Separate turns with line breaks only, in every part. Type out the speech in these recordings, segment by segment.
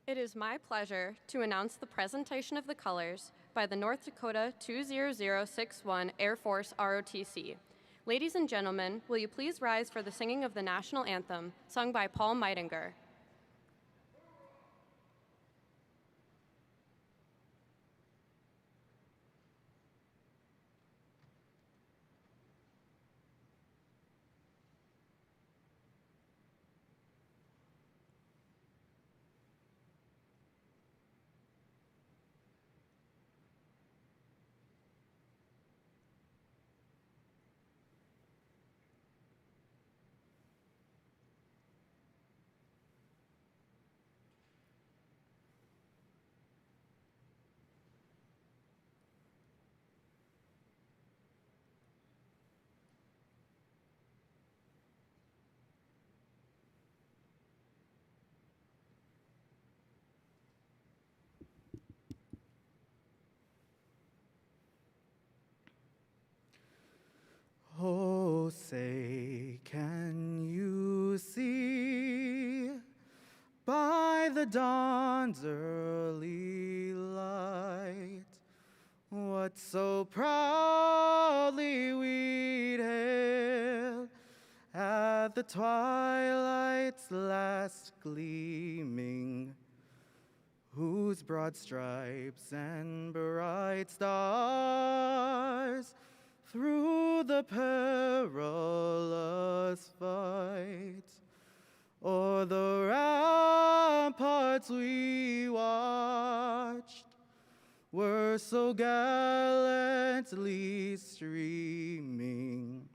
It is my pleasure to announce the presentation of the colors by the North Dakota 20061 Air Force ROTC. Ladies and gentlemen, will you please rise for the singing of the national anthem, sung by Paul Meidinger.
Oh, say, can you see by the dawn's early light what so proudly we'd hailed at the twilight's last gleaming, whose broad stripes and bright stars through the perilous fight o'er the ramparts we watched were so gallantly streaming,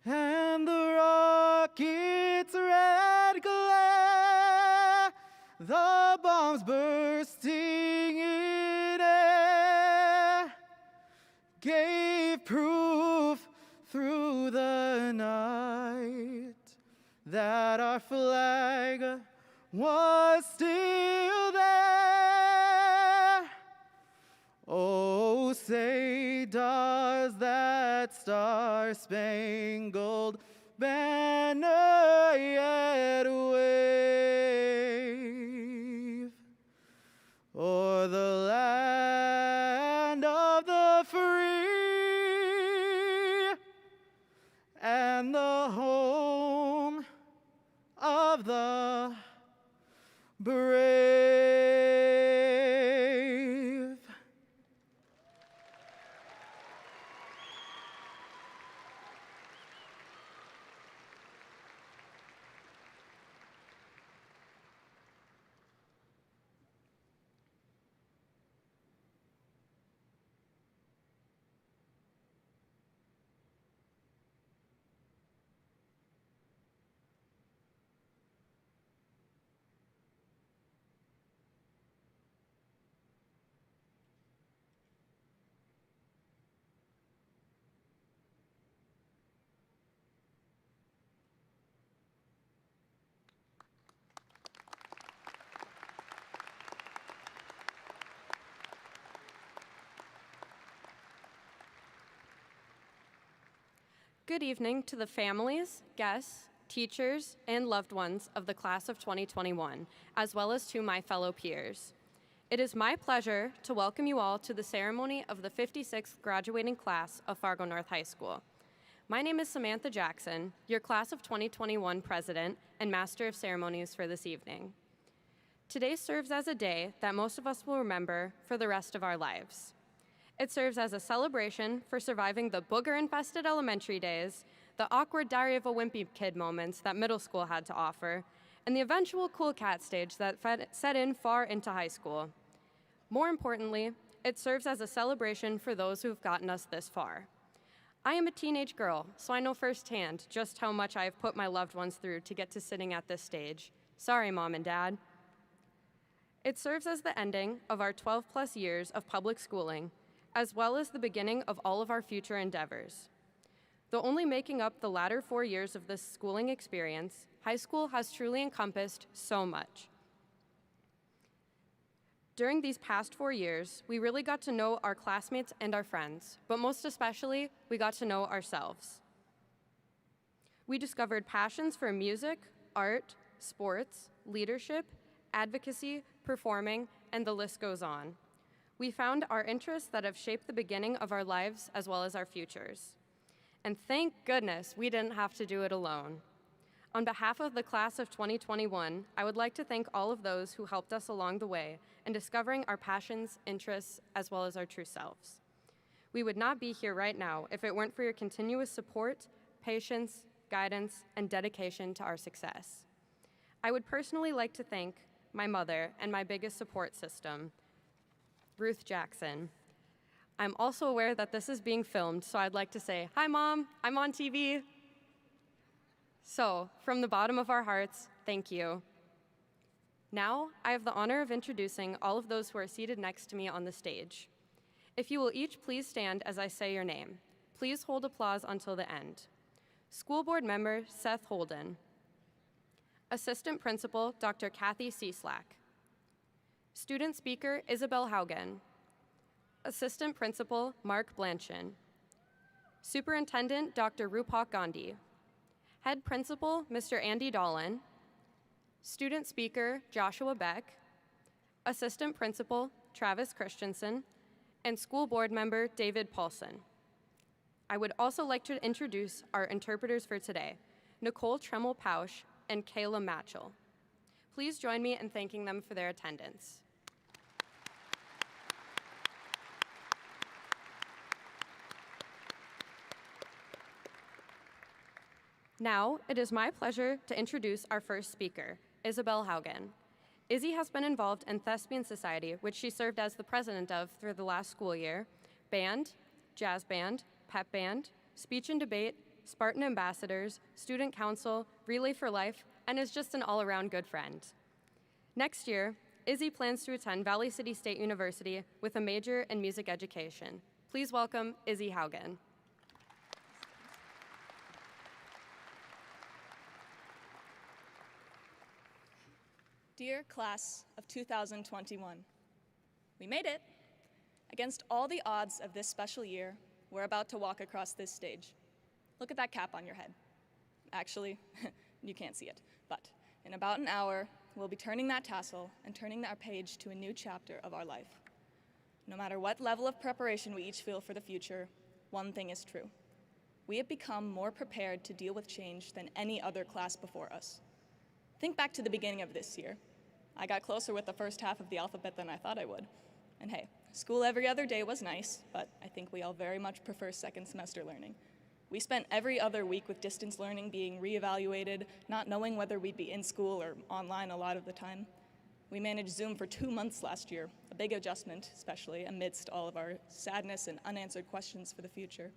and the rocket's red glare, the bombs bursting in air, gave proof through the night that our flag was still there. Oh, say, does that star-spangled banner yet wave o'er the land of the free and the home of the brave?
Good evening to the families, guests, teachers, and loved ones of the class of 2021, as well as to my fellow peers. It is my pleasure to welcome you all to the ceremony of the 56th graduating class of Fargo North High School. My name is Samantha Jackson, your class of 2021 president and master of ceremonies for this evening. Today serves as a day that most of us will remember for the rest of our lives. It serves as a celebration for surviving the booger-infested elementary days, the awkward Diary of a Wimpy Kid moments that middle school had to offer, and the eventual cool cat stage that set in far into high school. More importantly, it serves as a celebration for those who have gotten us this far. I am a teenage girl, so I know firsthand just how much I have put my loved ones through to get to sitting at this stage. Sorry, Mom and Dad. It serves as the ending of our 12-plus years of public schooling, as well as the beginning of all of our future endeavors. Though only making up the latter 4 years of this schooling experience, high school has truly encompassed so much. During these past 4 years, we really got to know our classmates and our friends, but most especially, we got to know ourselves. We discovered passions for music, art, sports, leadership, advocacy, performing, and the list goes on. We found our interests that have shaped the beginning of our lives as well as our futures. And thank goodness we didn't have to do it alone. On behalf of the class of 2021, I would like to thank all of those who helped us along the way in discovering our passions, interests, as well as our true selves. We would not be here right now if it weren't for your continuous support, patience, guidance, and dedication to our success. I would personally like to thank my mother and my biggest support system, Ruth Jackson. I'm also aware that this is being filmed, so I'd like to say, hi Mom, I'm on TV. So, from the bottom of our hearts, thank you. Now, I have the honor of introducing all of those who are seated next to me on the stage. If you will each please stand as I say your name. Please hold applause until the end. School Board Member Seth Holden. Assistant Principal Dr. Kathy Cieslak. Student Speaker Isabel Haugen. Assistant Principal Mark Blanchin. Superintendent Dr. Rupak Gandhi. Head Principal Mr. Andy Dolan. Student Speaker Joshua Beck. Assistant Principal Travis Christensen. And School Board Member David Paulson. I would also like to introduce our interpreters for today, Nicole Tremmel-Pausch and Kayla Matchell. Please join me in thanking them for their attendance. Now, it is my pleasure to introduce our first speaker, Isabel Haugen. Izzy has been involved in Thespian Society, which she served as the president of through the last school year, band, jazz band, pep band, speech and debate, Spartan Ambassadors, Student Council, Relay for Life, and is just an all-around good friend. Next year, Izzy plans to attend Valley City State University with a major in music education. Please welcome Izzy Haugen.
Dear class of 2021, we made it. Against all the odds of this special year, we're about to walk across this stage. Look at that cap on your head. Actually, you can't see it, but in about an hour, we'll be turning that tassel and turning our page to a new chapter of our life. No matter what level of preparation we each feel for the future, one thing is true. We have become more prepared to deal with change than any other class before us. Think back to the beginning of this year. I got closer with the first half of the alphabet than I thought I would. And hey, school every other day was nice, but I think we all very much prefer second semester learning. We spent every other week with distance learning being reevaluated, not knowing whether we'd be in school or online a lot of the time. We managed Zoom for 2 months last year, a big adjustment, especially amidst all of our sadness and unanswered questions for the future.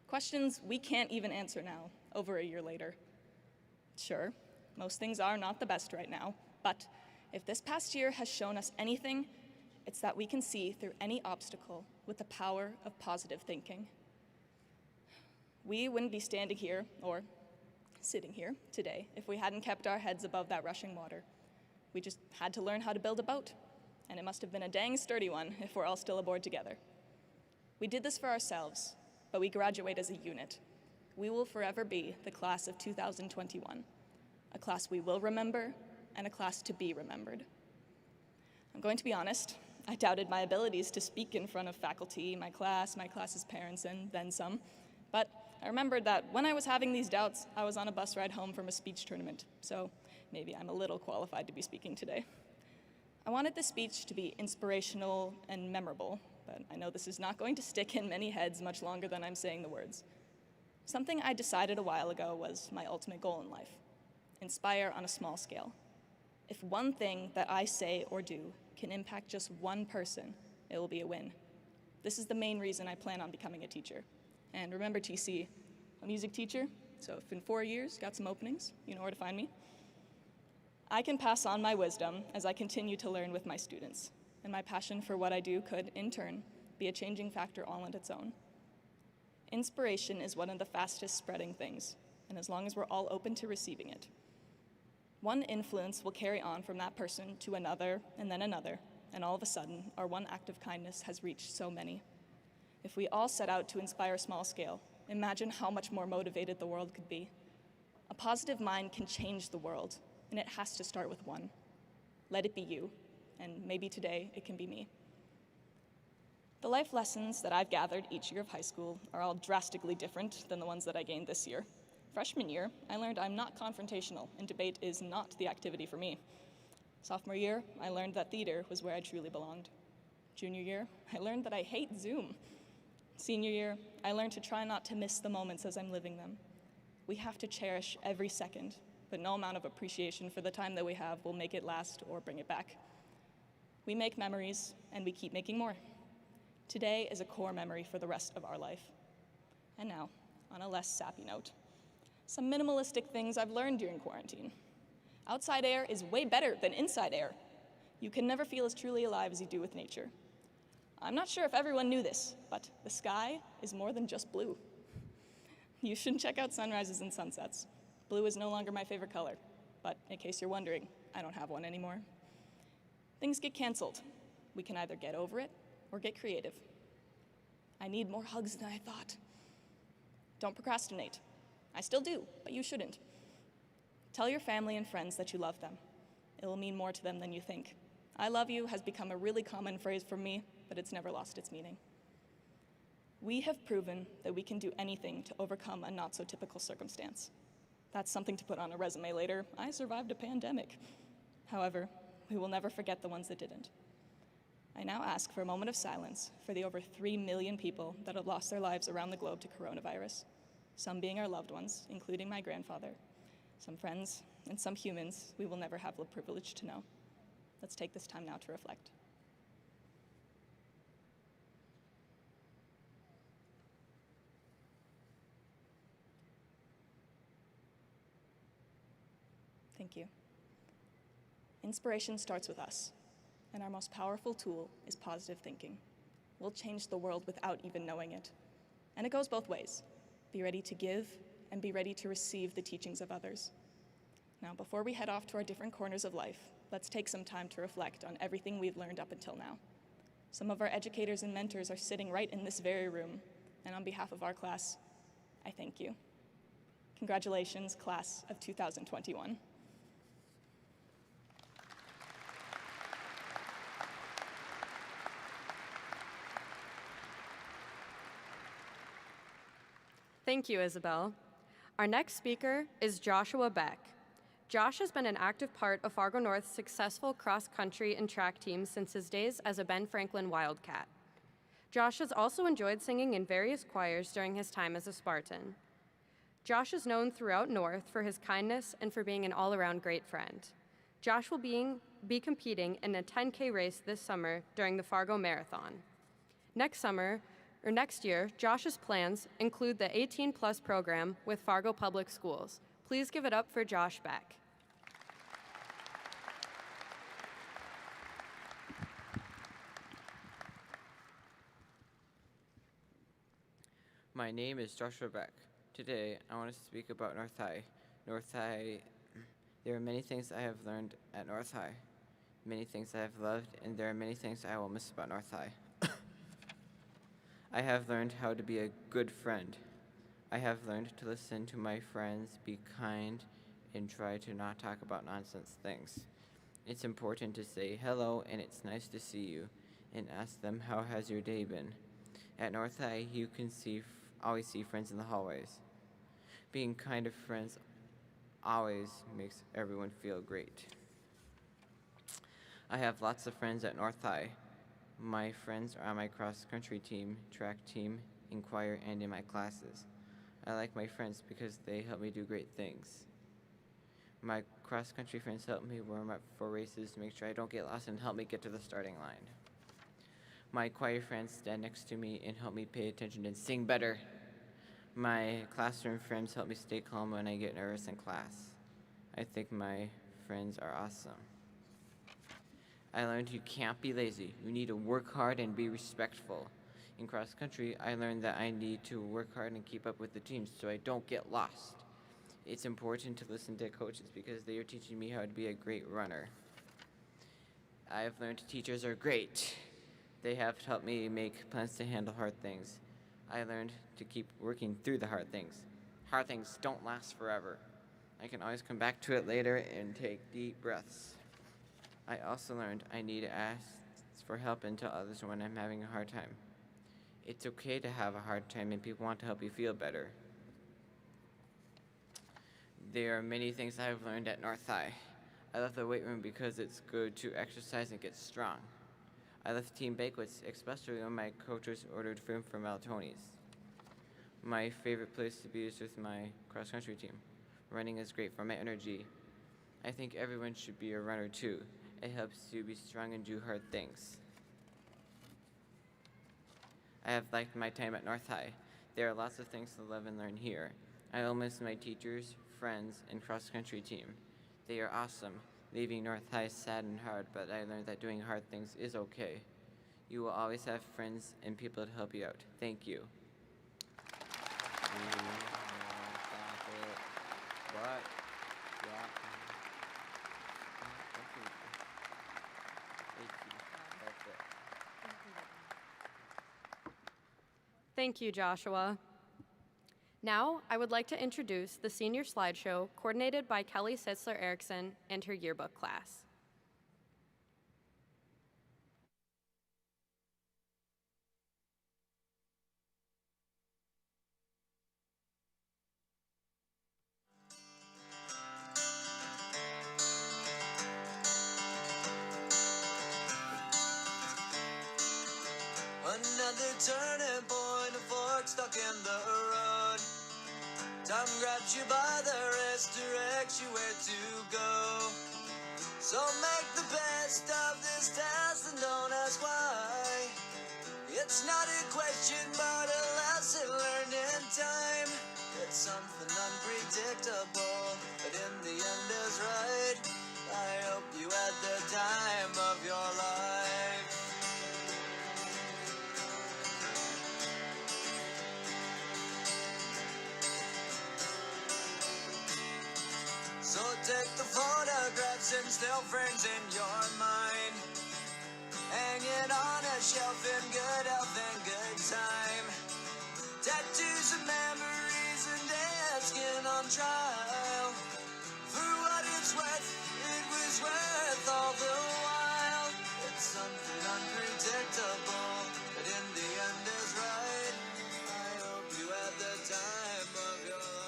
Questions we can't even answer now, over a year later. Sure, most things are not the best right now, but if this past year has shown us anything, it's that we can see through any obstacle with the power of positive thinking. We wouldn't be standing here, or sitting here today, if we hadn't kept our heads above that rushing water. We just had to learn how to build a boat, and it must have been a dang sturdy one if we're all still aboard together. We did this for ourselves, but we graduate as a unit. We will forever be the class of 2021. A class we will remember, and a class to be remembered. I'm going to be honest, I doubted my abilities to speak in front of faculty, my class's parents, and then some. But I remembered that when I was having these doubts, I was on a bus ride home from a speech tournament, so maybe I'm a little qualified to be speaking today. I wanted the speech to be inspirational and memorable, but I know this is not going to stick in many heads much longer than I'm saying the words. Something I decided a while ago was my ultimate goal in life. Inspire on a small scale. If one thing that I say or do can impact just one person, it will be a win. This is the main reason I plan on becoming a teacher. And remember, TC, a music teacher, so if in 4 years, got some openings, you know where to find me. I can pass on my wisdom as I continue to learn with my students, and my passion for what I do could, in turn, be a changing factor all on its own. Inspiration is one of the fastest spreading things, and as long as we're all open to receiving it, one influence will carry on from that person to another, and all of a sudden, our one act of kindness has reached so many. If we all set out to inspire small scale, imagine how much more motivated the world could be. A positive mind can change the world, and it has to start with one. Let it be you, and maybe today it can be me. The life lessons that I've gathered each year of high school are all drastically different than the ones that I gained this year. Freshman year, I learned I'm not confrontational, and debate is not the activity for me. Sophomore year, I learned that theater was where I truly belonged. Junior year, I learned that I hate Zoom. Senior year, I learned to try not to miss the moments as I'm living them. We have to cherish every second, but no amount of appreciation for the time that we have will make it last or bring it back. We make memories, and we keep making more. Today is a core memory for the rest of our life. And now, on a less sappy note, some minimalistic things I've learned during quarantine. Outside air is way better than inside air. You can never feel as truly alive as you do with nature. I'm not sure if everyone knew this, but the sky is more than just blue. You should check out sunrises and sunsets. Blue is no longer my favorite color, but in case you're wondering, I don't have one anymore. Things get canceled. We can either get over it or get creative. I need more hugs than I thought. Don't procrastinate. I still do, but you shouldn't. Tell your family and friends that you love them. It will mean more to them than you think. I love you has become a really common phrase for me, but it's never lost its meaning. We have proven that we can do anything to overcome a not-so-typical circumstance. That's something to put on a resume later. I survived a pandemic. However, we will never forget the ones that didn't. I now ask for a moment of silence for the over 3 million people that have lost their lives around the globe to coronavirus, some being our loved ones, including my grandfather, some friends, and some humans we will never have the privilege to know. Let's take this time now to reflect. Thank you. Inspiration starts with us, and our most powerful tool is positive thinking. We'll change the world without even knowing it. And it goes both ways. Be ready to give and be ready to receive the teachings of others. Now, before we head off to our different corners of life, let's take some time to reflect on everything we've learned up until now. Some of our educators and mentors are sitting right in this very room, and on behalf of our class, I thank you. Congratulations, class of 2021.
Thank you, Isabel. Our next speaker is Joshua Beck. Josh has been an active part of Fargo North's successful cross-country and track team since his days as a Ben Franklin Wildcat. Josh has also enjoyed singing in various choirs during his time as a Spartan. Josh is known throughout North for his kindness and for being an all-around great friend. Josh will be competing in a 10K race this summer during the Fargo Marathon. Next year, Josh's plans include the 18+ program with Fargo Public Schools. Please give it up for Josh Beck.
My name is Joshua Beck. Today, I want to speak about North High. North High, there are many things I have learned at North High, many things I have loved, and there are many things I will miss about North High. I have learned how to be a good friend. I have learned to listen to my friends, be kind, and try to not talk about nonsense things. It's important to say hello and it's nice to see you, and ask them how has your day been. At North High, you can always see friends in the hallways. Being kind to friends always makes everyone feel great. I have lots of friends at North High. My friends are on my cross-country team, track team, in choir, and in my classes. I like my friends because they help me do great things. My cross-country friends help me warm up for races to make sure I don't get lost and help me get to the starting line. My choir friends stand next to me and help me pay attention and sing better. My classroom friends help me stay calm when I get nervous in class. I think my friends are awesome. I learned you can't be lazy. You need to work hard and be respectful. In cross country, I learned that I need to work hard and keep up with the teams so I don't get lost. It's important to listen to coaches because they are teaching me how to be a great runner. I have learned teachers are great. They have helped me make plans to handle hard things. I learned to keep working through the hard things. Hard things don't last forever. I can always come back to it later and take deep breaths. I also learned I need to ask for help and tell others when I'm having a hard time. It's okay to have a hard time and people want to help you feel better. There are many things I have learned at North High. I love the weight room because it's good to exercise and get strong. I love team banquets, especially when my coaches ordered food from Maltoni's. My favorite place to be is with my cross-country team. Running is great for my energy. I think everyone should be a runner too. It helps you be strong and do hard things. I have liked my time at North High. There are lots of things to love and learn here. I will miss my teachers, friends, and cross-country team. They are awesome. Leaving North High is sad and hard, but I learned that doing hard things is okay. You will always have friends and people to help you out. Thank you.
Thank you, Joshua. Now, I would like to introduce the senior slideshow coordinated by Kelly Sitzler Erickson and her yearbook class.
Another turning point, a fork stuck in the road. Time grabs you by the wrist, directs you where to go. So make the best of this test and don't ask why. It's not a question, but a lesson learned in time. It's something unpredictable, but in the end is right. I hope you had the time of your life. So take the photographs and still frames in your mind, hanging on a shelf in good health and good time. Tattoos of memories and dead skin on trial. For what it's worth, it was worth all the while. It's something unpredictable, but in the end is right. I hope you had the time of your life.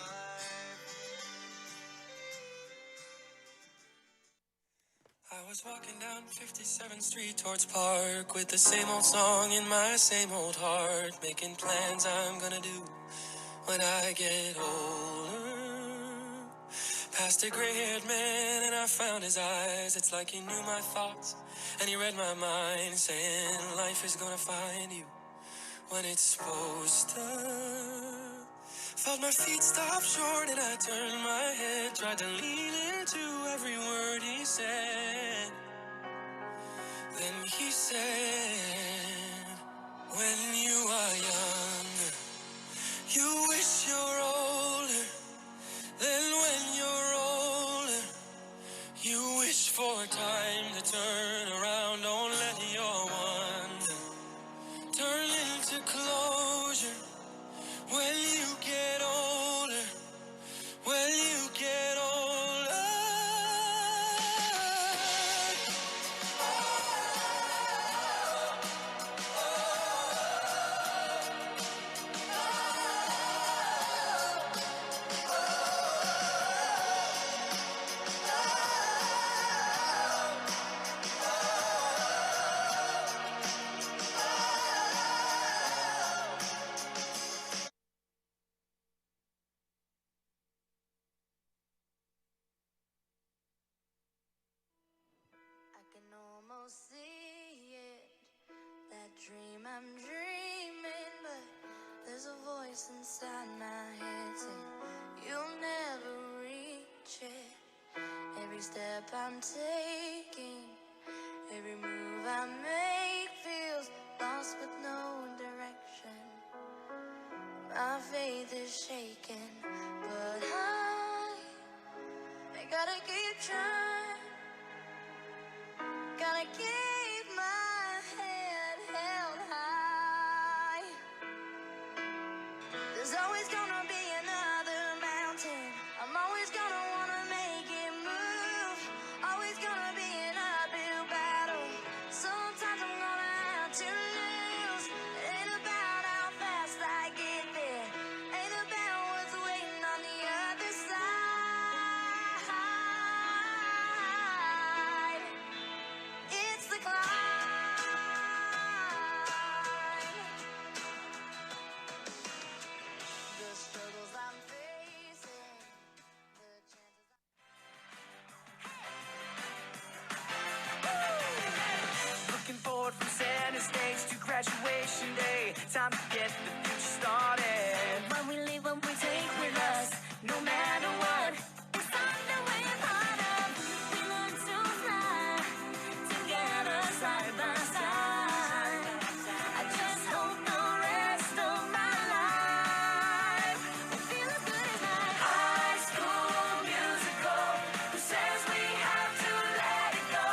I was walking down 57th Street towards Park with the same old song in my same old heart, making plans I'm gonna do when I get older. Past a gray-haired man and I found his eyes. It's like he knew my thoughts and he read my mind, saying life is gonna find you when it's supposed to. Felt my feet stop short and I turned my head, tried to lean into every word he said. Then he said, when you are younger, you wish you're older. Then when you're older, you wish for time to turn around. Don't let your wonder turn into closure. When you get older, when you get older.
I can almost see it, that dream I'm dreaming, but there's a voice inside my head saying you'll never reach it. Every step I'm taking, every move I make feels lost with no direction. My faith is shaken, but I gotta keep trying. Gotta keep my head held high. There's always gonna be another mountain. I'm always gonna wanna make it move. Always gonna be an uphill
graduation day. Time to get the future started.
What we leave, what we take with us, no matter what. It's something we're part of. We learn to fly together, side by side. I just hope the rest of my life will feel as good as mine. High School Musical, who says we have to let it go?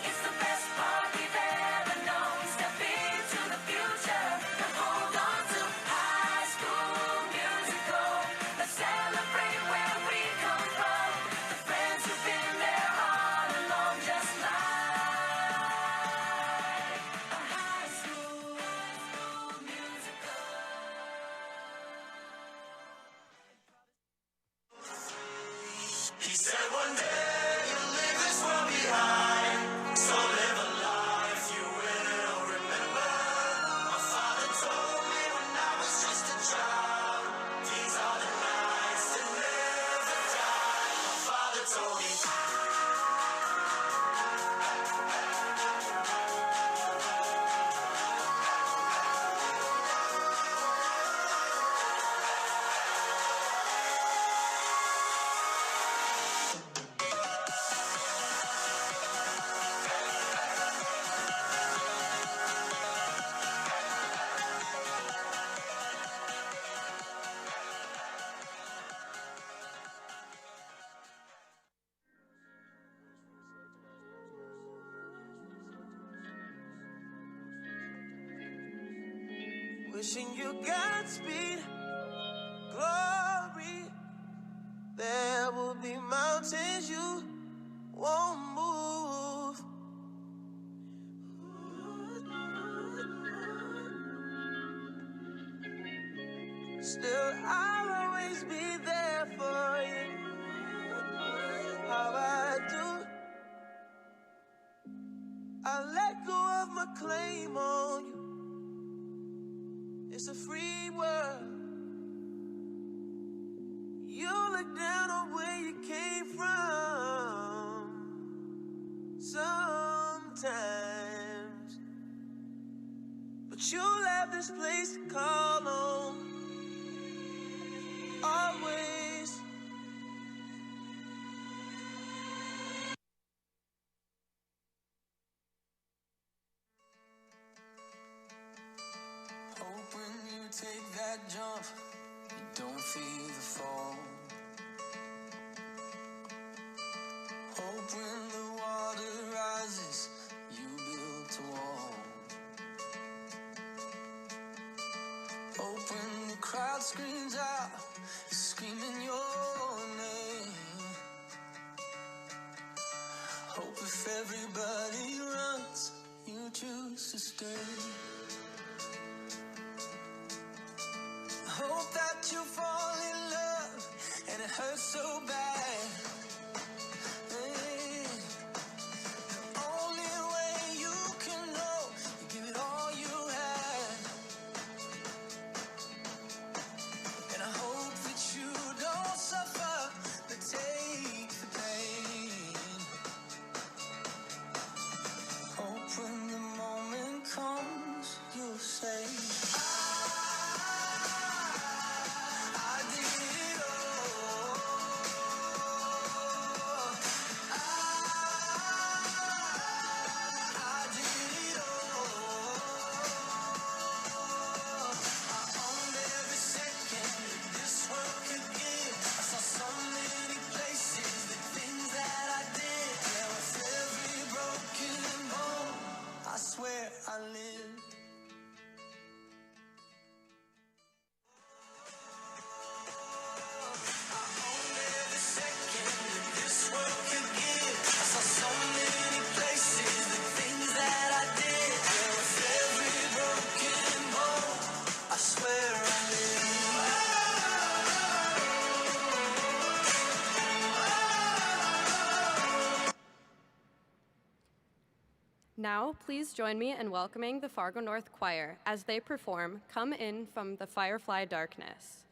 It's the best part we've ever known. Step into the future and hold on to High School Musical. Let's celebrate where we come from. The friends who've been there all along, just like a high school musical.
He said one day you'll leave this world behind, so live a life you will remember. My father told me when I was just a child, these are the nights that never die. My father told me. Wishing you Godspeed, glory. There will be mountains you won't move. Still, I'll always be there for you. How I do. I let go of my claim on you. It's a free world. You look down on where you came from sometimes, but you'll have this place to call home always. Hope when you take that jump, you don't feel the fall. Hope when the water rises, you build a wall. Hope when the crowd screams out, you're screaming your name. Hope if everybody runs, you choose to stay. Hope that you fall in love and it hurts so bad. Hey, the only way you can know, you give it all you had. And I hope that you don't suffer, but take the pain. Hope when the moment comes, you'll say, I did it all. I did it all. I owned every second that this world could give. I saw so many places, the things that I did. Yeah, with every broken bone, I swear I lived. Every second that this world could give. I saw so many places, the things that I did. Yeah, with every broken bone, I swear I lived.
Now, please join me in welcoming the Fargo North Choir as they perform Come In from the Firefly Darkness.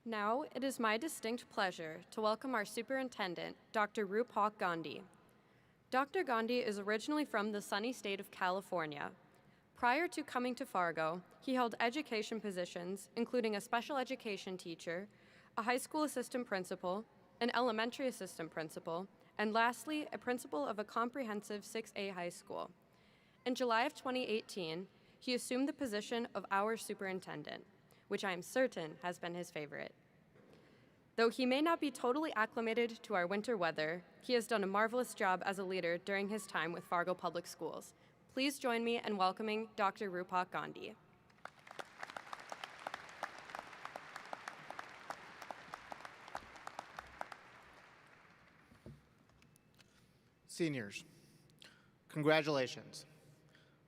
Now, it is my distinct pleasure to welcome our superintendent, Dr. Rupak Gandhi. Dr. Gandhi is originally from the sunny state of California. Prior to coming to Fargo, he held education positions, including a special education teacher, a high school assistant principal, an elementary assistant principal, and lastly, a principal of a comprehensive 6A high school. In July of 2018, he assumed the position of our superintendent, which I am certain has been his favorite. Though he may not be totally acclimated to our winter weather, he has done a marvelous job as a leader during his time with Fargo Public Schools. Please join me in welcoming Dr. Rupak Gandhi.
Seniors, congratulations.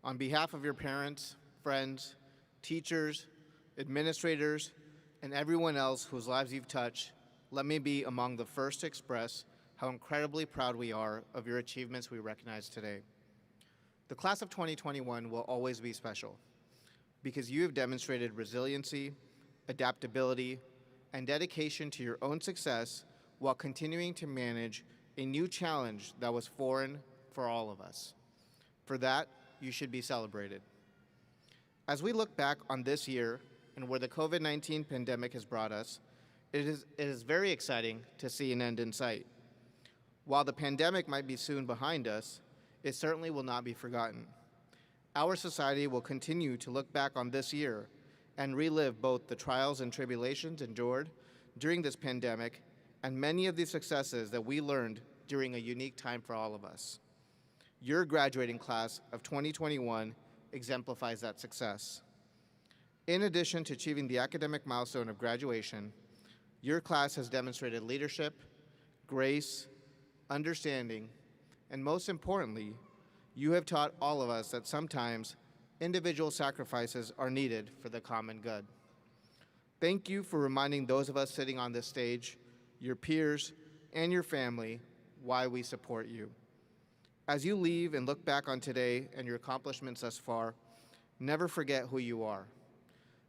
On behalf of your parents, friends, teachers, administrators, and everyone else whose lives you've touched, let me be among the first to express how incredibly proud we are of your achievements we recognize today. The class of 2021 will always be special because you have demonstrated resiliency, adaptability, and dedication to your own success while continuing to manage a new challenge that was foreign for all of us. For that, you should be celebrated. As we look back on this year and where the COVID-19 pandemic has brought us, it is very exciting to see an end in sight. While the pandemic might be soon behind us, it certainly will not be forgotten. Our society will continue to look back on this year and relive both the trials and tribulations endured during this pandemic and many of the successes that we learned during a unique time for all of us. Your graduating class of 2021 exemplifies that success. In addition to achieving the academic milestone of graduation, your class has demonstrated leadership, grace, understanding, and most importantly, you have taught all of us that sometimes individual sacrifices are needed for the common good. Thank you for reminding those of us sitting on this stage, your peers, and your family why we support you. As you leave and look back on today and your accomplishments thus far, never forget who you are.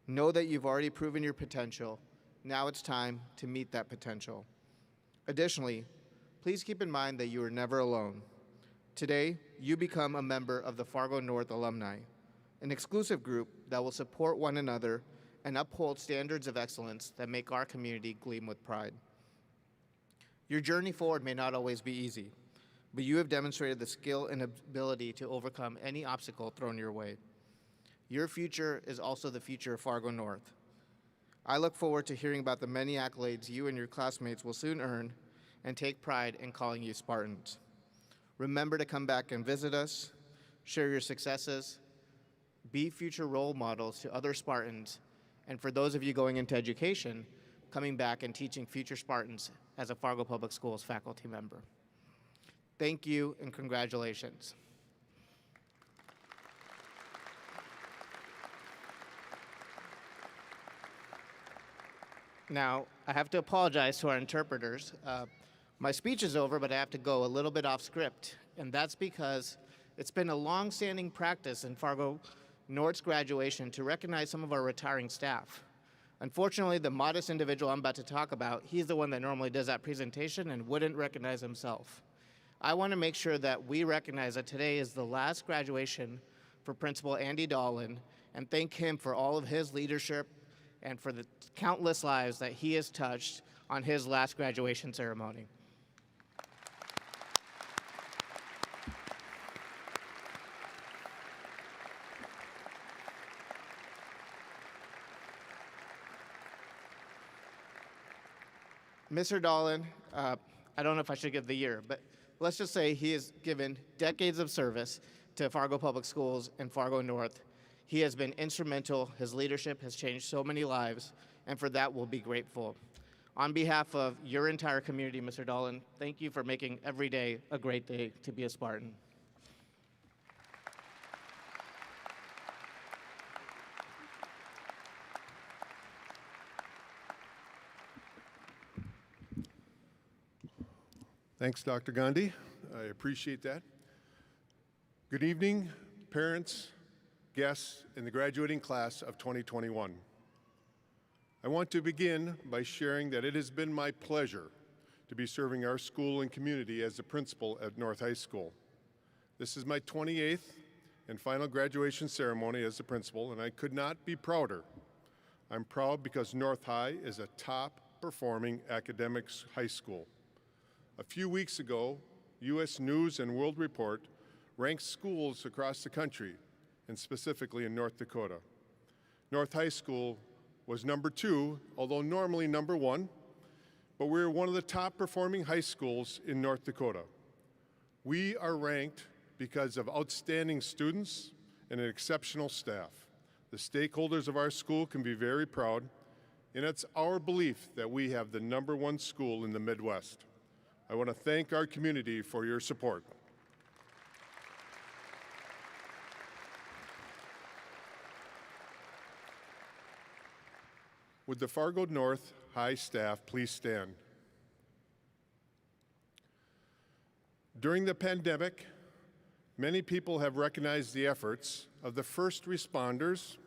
Know that you've already proven your potential. Now it's time to meet that potential. Additionally, please keep in mind that you are never alone. Today, you become a member of the Fargo North Alumni, an exclusive group that will support one another and uphold standards of excellence that make our community gleam with pride. Your journey forward may not always be easy, but you have demonstrated the skill and ability to overcome any obstacle thrown your way. Your future is also the future of Fargo North. I look forward to hearing about the many accolades you and your classmates will soon earn and take pride in calling you Spartans. Remember to come back and visit us, share your successes, be future role models to other Spartans, and for those of you going into education, coming back and teaching future Spartans as a Fargo Public Schools faculty member. Thank you and congratulations. Now, I have to apologize to our interpreters. My speech is over, but I have to go a little bit off script, and that's because it's been a long-standing practice in Fargo North's graduation to recognize some of our retiring staff. Unfortunately, the modest individual I'm about to talk about, he's the one that normally does that presentation and wouldn't recognize himself. I want to make sure that we recognize that today is the last graduation for Principal Andy Dolan and thank him for all of his leadership and for the countless lives that he has touched on his last graduation ceremony. Mr. Dolan, I don't know if I should give the year, but let's just say he has given decades of service to Fargo Public Schools and Fargo North. He has been instrumental. His leadership has changed so many lives, and for that we'll be grateful. On behalf of your entire community, Mr. Dolan, thank you for making every day a great day to be a Spartan.
Thanks, Dr. Gandhi. I appreciate that. Good evening, parents, guests, and the graduating class of 2021. I want to begin by sharing that it has been my pleasure to be serving our school and community as the principal at North High School. This is my 28th and final graduation ceremony as the principal, and I could not be prouder. I'm proud because North High is a top-performing academics high school. A few weeks ago, U.S. News and World Report ranked schools across the country, and specifically in North Dakota. North High School was number 2, although normally number 1, but we're one of the top-performing high schools in North Dakota. We are ranked because of outstanding students and an exceptional staff. The stakeholders of our school can be very proud, and it's our belief that we have the number 1 school in the Midwest. I want to thank our community for your support. Would the Fargo North High staff please stand? During the pandemic, many people have recognized the efforts of the first responders,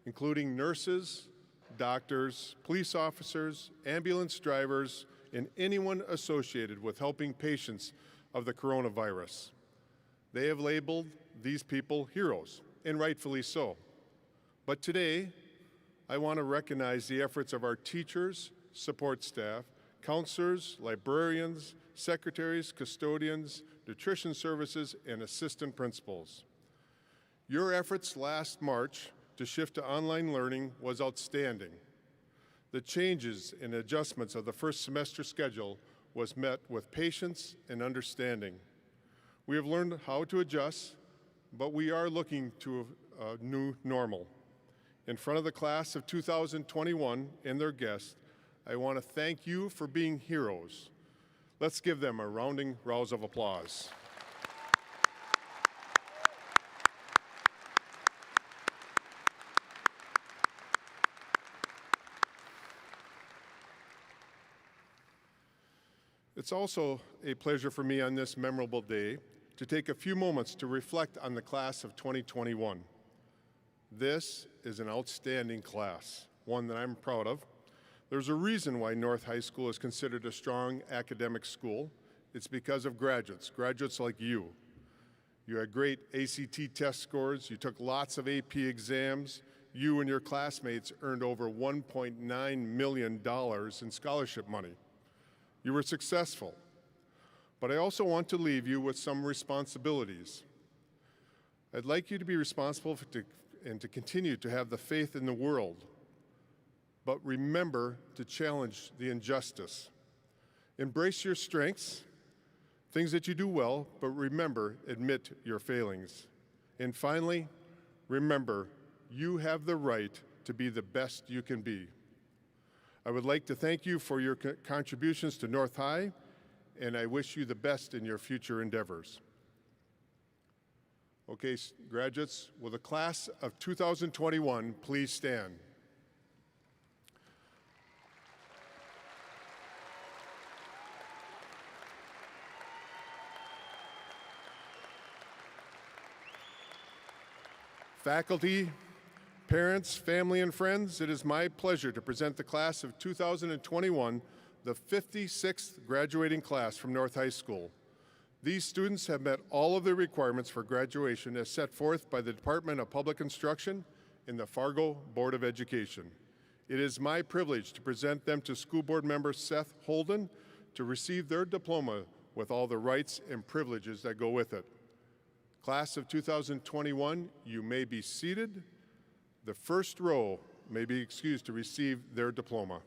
including nurses, doctors, police officers, ambulance drivers, and anyone associated with helping patients of the coronavirus. They have labeled these people heroes, and rightfully so. But today, I want to recognize the efforts of our teachers, support staff, counselors, librarians, secretaries, custodians, nutrition services, and assistant principals. Your efforts last March to shift to online learning was outstanding. The changes and adjustments of the first semester schedule was met with patience and understanding. We have learned how to adjust, but we are looking to a new normal. In front of the class of 2021 and their guests, I want to thank you for being heroes. Let's give them a rounding rouse of applause. It's also a pleasure for me on this memorable day to take a few moments to reflect on the class of 2021. This is an outstanding class, one that I'm proud of. There's a reason why North High School is considered a strong academic school. It's because of graduates like you. You had great ACT test scores, you took lots of AP exams, you and your classmates earned over $1.9 million in scholarship money. You were successful, but I also want to leave you with some responsibilities. I'd like you to be responsible and to continue to have the faith in the world, but remember to challenge the injustice. Embrace your strengths, things that you do well, but remember, admit your failings. And finally, remember, you have the right to be the best you can be. I would like to thank you for your contributions to North High, and I wish you the best in your future endeavors. Okay, graduates, will the class of 2021 please stand? Faculty, parents, family, and friends, it is my pleasure to present the class of 2021, the 56th graduating class from North High School. These students have met all of the requirements for graduation as set forth by the Department of Public Instruction and the Fargo Board of Education. It is my privilege to present them to School Board Member Seth Holden to receive their diploma with all the rights and privileges that go with it. Class of 2021, you may be seated. The first row may be excused to receive their diploma.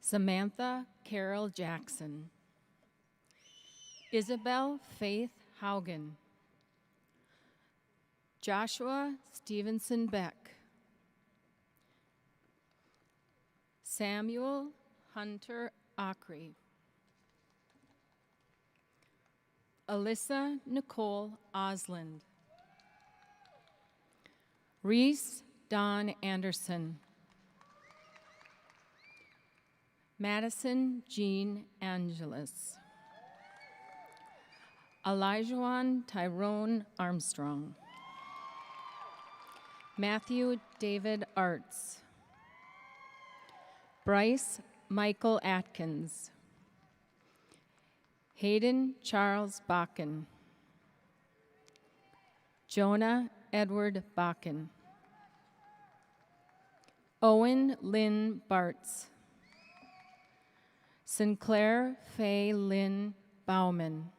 Samantha Carol Jackson. Isabel Faith Haugen. Joshua Stevenson Beck. Samuel Hunter Acri. Alyssa Nicole Osland. Reese Don Anderson. Madison Jean Angeles. Elijah Tyrone Armstrong. Matthew David Arts. Bryce Michael Atkins. Hayden Charles Bakken. Jonah Edward Bakken. Owen Lynn Bartz. Sinclair Faye Lynn Bauman.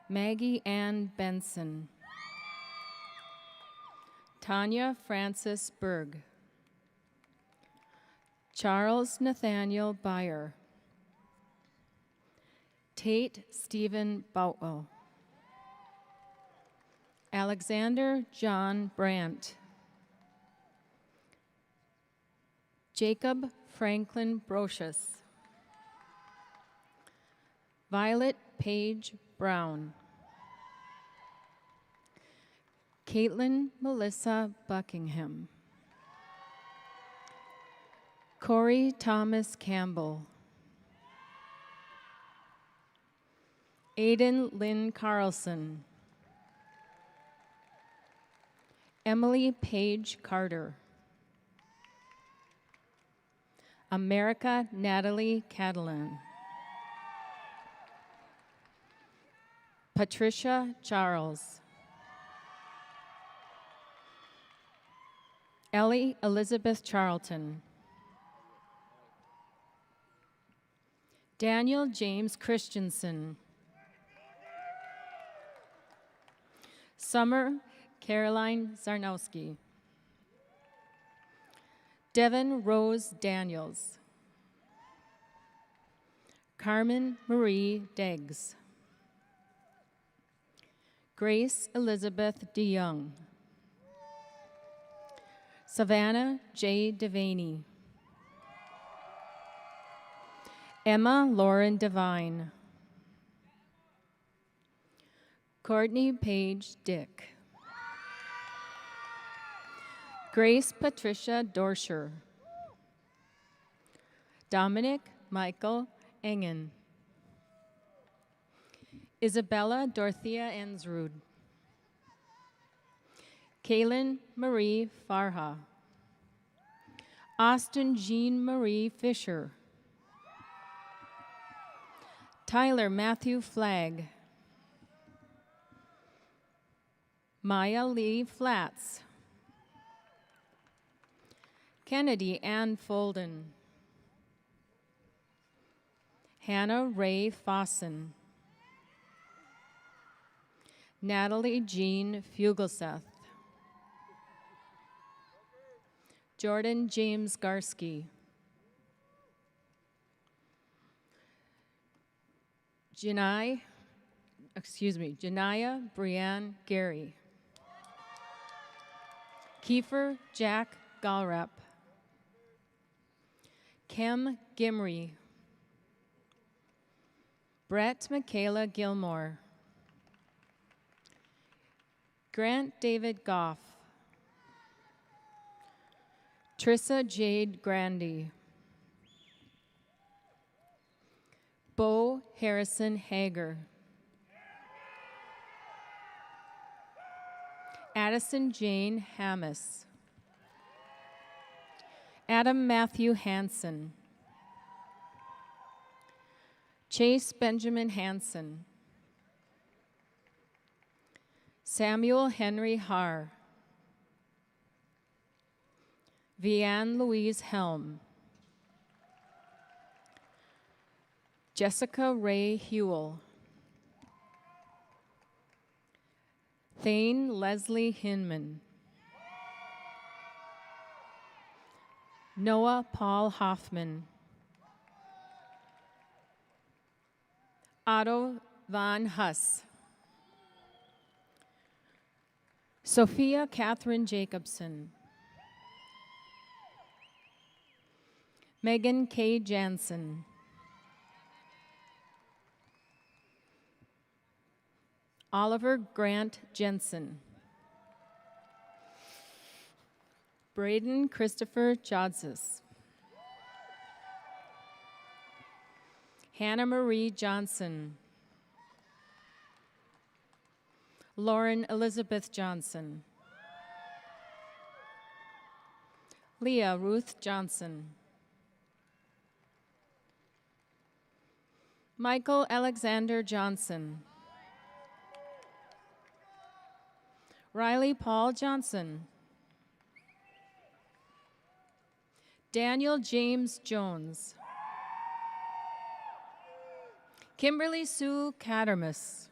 Maggie Ann Benson. Tanya Francis Berg. Charles Nathaniel Byer. Tate Stephen Boutwell. Alexander John Brandt. Jacob Franklin Brocious. Violet Page Brown. Caitlin Melissa Buckingham. Corey Thomas Campbell. Aiden Lynn Carlson. Emily Page Carter. America Natalie Catalan. Patricia Charles. Ellie Elizabeth Charlton. Daniel James Christensen. Summer Caroline Zarnowski. Devin Rose Daniels. Carmen Marie Deggs. Grace Elizabeth DeYoung. Savannah J. Devaney. Emma Lauren Devine. Courtney Page Dick. Grace Patricia Dorscher. Dominic Michael Engen. Isabella Dorothea Ensrud. Kaylin Marie Farha. Austin Jean Marie Fisher. Tyler Matthew Flagg. Maya Lee Flats. Kennedy Ann Folden. Hannah Ray Fossen. Natalie Jean Fugelseth. Jordan James Garski. Janiyah Brianne Gary. Kiefer Jack Galrep. Kim Gimri. Brett Michaela Gilmore. Grant David Goff. Trissa Jade Grandy. Bo Harrison Hager. Addison Jane Hammis. Adam Matthew Hansen. Chase Benjamin Hansen. Samuel Henry Haar. Vianne Louise Helm. Jessica Ray Hewell. Thane Leslie Hinman. Noah Paul Hoffman. Otto Von Huss. Sophia Catherine Jacobson. Megan K. Jansen. Oliver Grant Jensen. Braden Christopher Jodzis. Hannah Marie Johnson. Lauren Elizabeth Johnson. Leah Ruth Johnson. Michael Alexander Johnson. Riley Paul Johnson. Daniel James Jones. Kimberly Sue Cattermas.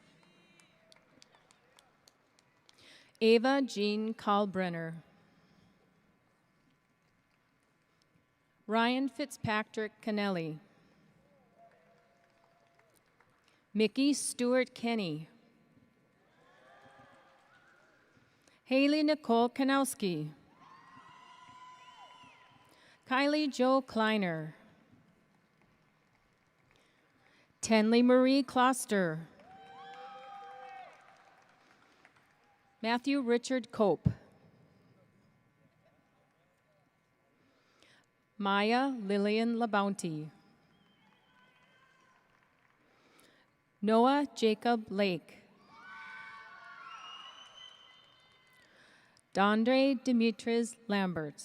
Ava Jean Kalbrenner. Ryan Fitzpatrick Kennelly. Mickey Stewart Kenny. Haley Nicole Kanowski. Kylie Jo Kleiner. Tenley Marie Kloster. Matthew Richard Cope. Maya Lillian LaBounty. Noah Jacob Lake. Dondre Demetrius Lambert.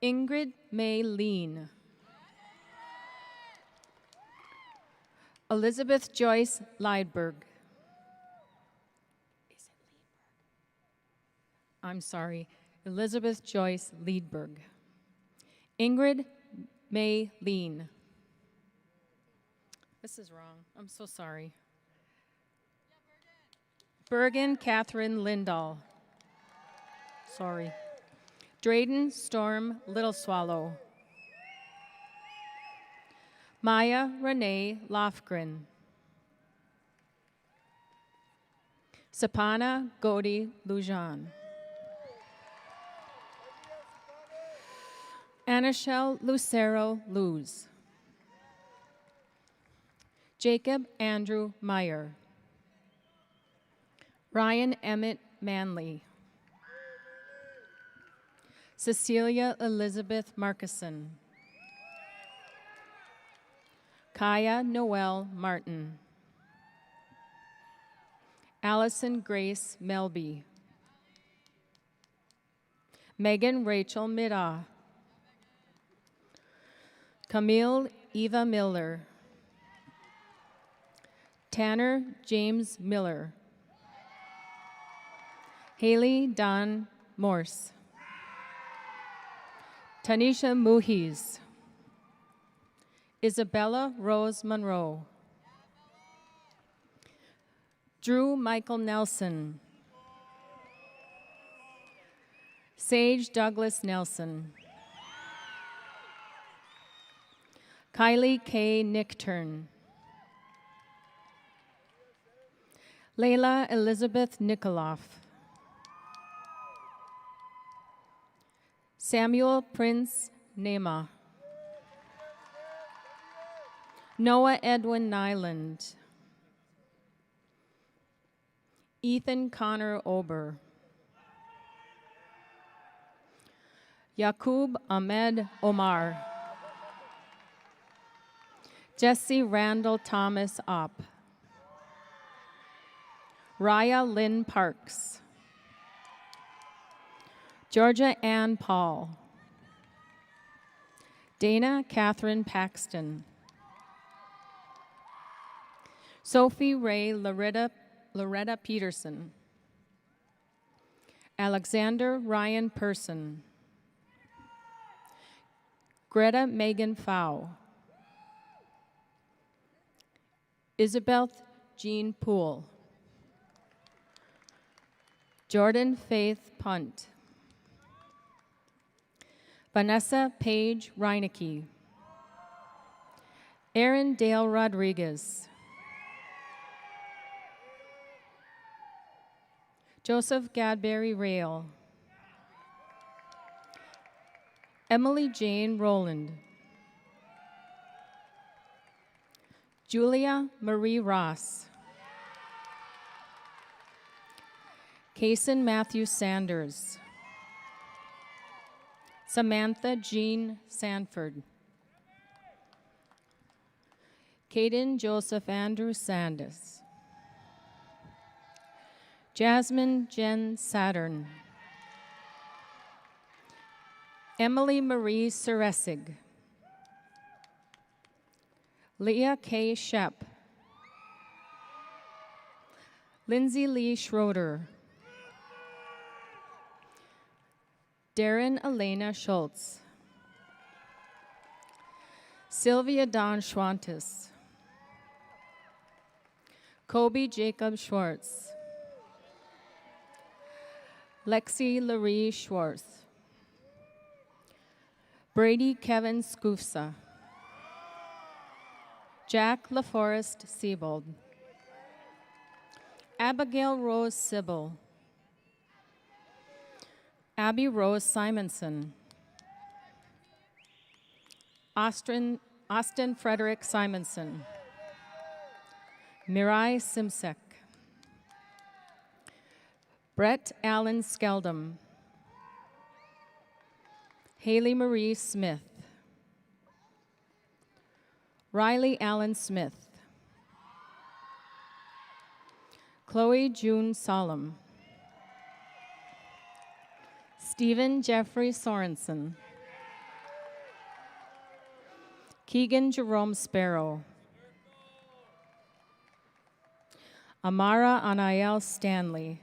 Ingrid May Lean. Elizabeth Joyce Liedberg. I'm sorry, Elizabeth Joyce Liedberg. Ingrid May Lean. This is wrong. I'm so sorry. Bergen Catherine Lindahl. Sorry. Drayden Storm Little Swallow. Maya Renee Lofgren. Sapana Godi Lujan. Anashel Lucero Luz. Jacob Andrew Meyer. Ryan Emmett Manley. Cecilia Elizabeth Markison. Kaya Noel Martin. Allison Grace Melby. Megan Rachel Middaugh. Camille Eva Miller. Tanner James Miller. Haley Don Morse. Tanisha Muhiz. Isabella Rose Monroe. Drew Michael Nelson. Sage Douglas Nelson. Kylie K. Nickturn. Layla Elizabeth Nikoloff. Samuel Prince Nema. Noah Edwin Nyland. Ethan Connor Ober. Yaqub Ahmed Omar. Jesse Randall Thomas Opp. Raya Lynn Parks. Georgia Ann Paul. Dana Catherine Paxton. Sophie Ray Loretta Peterson. Alexander Ryan Person. Greta Megan Fow. Isabel Jean Poole. Jordan Faith Punt. Vanessa Paige Reinecke. Aaron Dale Rodriguez. Joseph Gadberry Rail. Emily Jane Rowland. Julia Marie Ross. Kason Matthew Sanders. Samantha Jean Sanford. Caden Joseph Andrew Sanders. Jasmine Jen Saturn. Emily Marie Suresig. Leah K. Shep. Lindsay Lee Schroeder. Darren Elena Schultz. Sylvia Dawn Schwantes. Kobe Jacob Schwartz. Lexi Larie Schwartz. Brady Kevin Scoofsa. Jack LaForest Siebold. Abigail Rose Sybil. Abby Rose Simonson. Austin Frederick Simonson. Mirai Simsek. Brett Allen Skeldum. Haley Marie Smith. Riley Allen Smith. Chloe June Solemn. Stephen Jeffrey Sorensen. Keegan Jerome Sparrow. Amara Anael Stanley.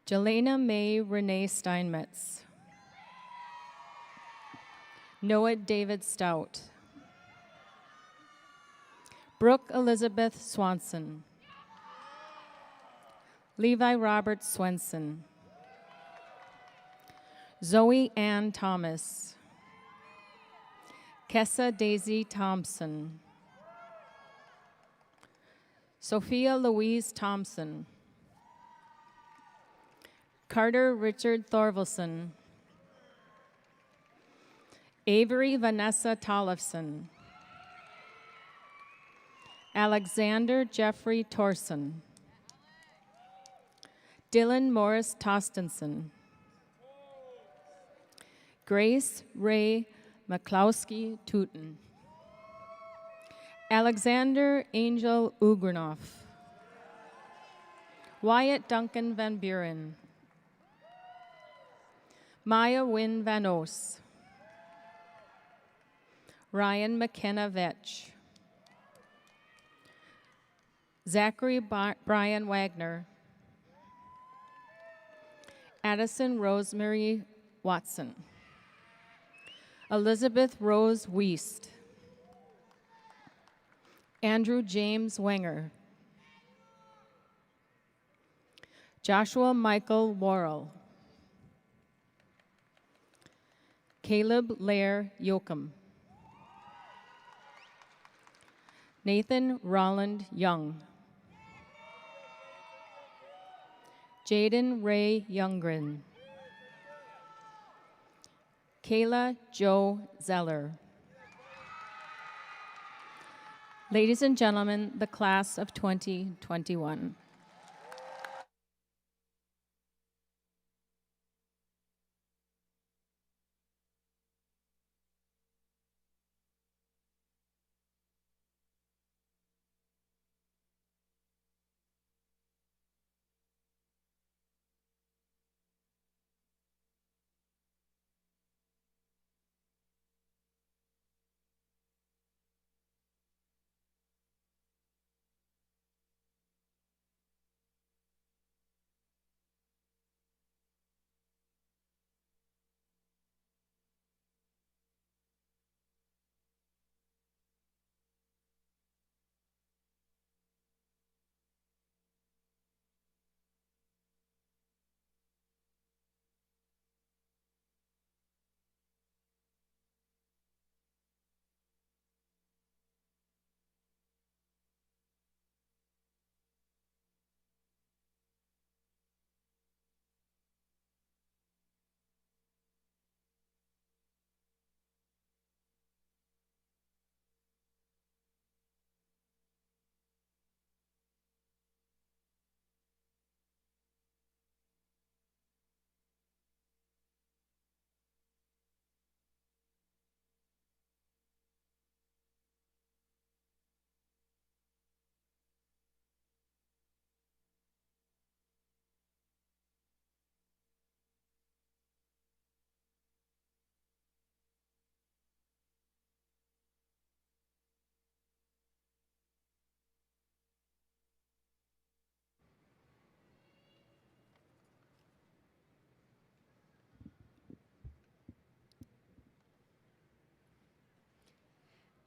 Jelena May Renee Steinmetz. Noah David Stout. Brooke Elizabeth Swanson. Levi Robert Swenson. Zoe Ann Thomas. Kessa Daisy Thompson. Sophia Louise Thompson. Carter Richard Thorvalson. Avery Vanessa Tollefson. Alexander Jeffrey Torson. Dylan Morris Tostenson. Grace Ray McClowski Tooten. Alexander Angel Ugranoff. Wyatt Duncan Van Buren. Maya Wynn Van Oos. Ryan McKenna Vetch. Zachary Brian Wagner. Addison Rosemary Watson. Elizabeth Rose Wiest. Andrew James Wenger. Joshua Michael Worrell. Caleb Lair Yoakum. Nathan Rolland Young. Jaden Ray Youngren. Kayla Joe Zeller. Ladies and gentlemen, the class of 2021.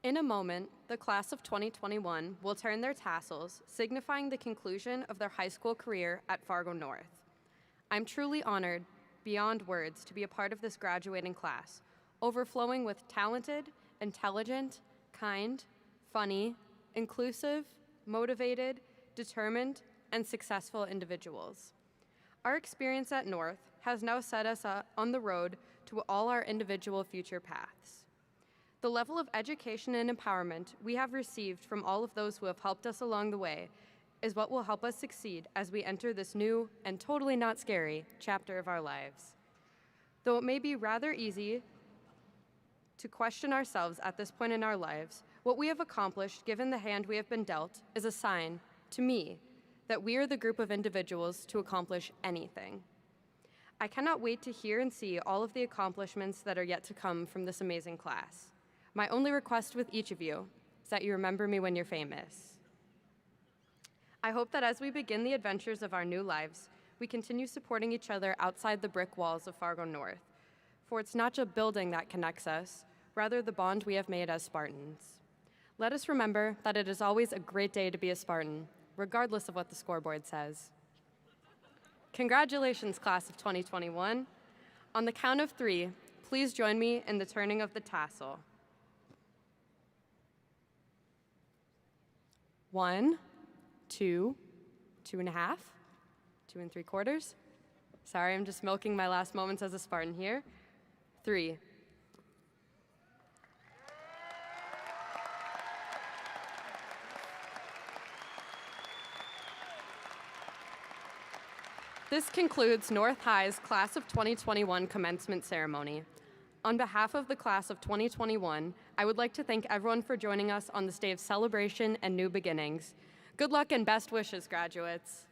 In a moment, the class of 2021 will turn their tassels, signifying the conclusion of their high school career at Fargo North. I'm truly honored, beyond words, to be a part of this graduating class, overflowing with talented, intelligent, kind, funny, inclusive, motivated, determined, and successful individuals. Our experience at North has now set us on the road to all our individual future paths. The level of education and empowerment we have received from all of those who have helped us along the way is what will help us succeed as we enter this new and totally not scary chapter of our lives. Though it may be rather easy to question ourselves at this point in our lives, what we have accomplished given the hand we have been dealt is a sign, to me, that we are the group of individuals to accomplish anything. I cannot wait to hear and see all of the accomplishments that are yet to come from this amazing class. My only request with each of you is that you remember me when you're famous. I hope that as we begin the adventures of our new lives, we continue supporting each other outside the brick walls of Fargo North, for it's not just a building that connects us, rather the bond we have made as Spartans. Let us remember that it is always a great day to be a Spartan, regardless of what the scoreboard says. Congratulations, class of 2021. On the count of 3, please join me in the turning of the tassel. 1, 2, 2.5, 2 3/4. Sorry, I'm just milking my last moments as a Spartan here. 3. This concludes North High's Class of 2021 commencement ceremony. On behalf of the Class of 2021, I would like to thank everyone for joining us on this day of celebration and new beginnings. Good luck and best wishes, graduates.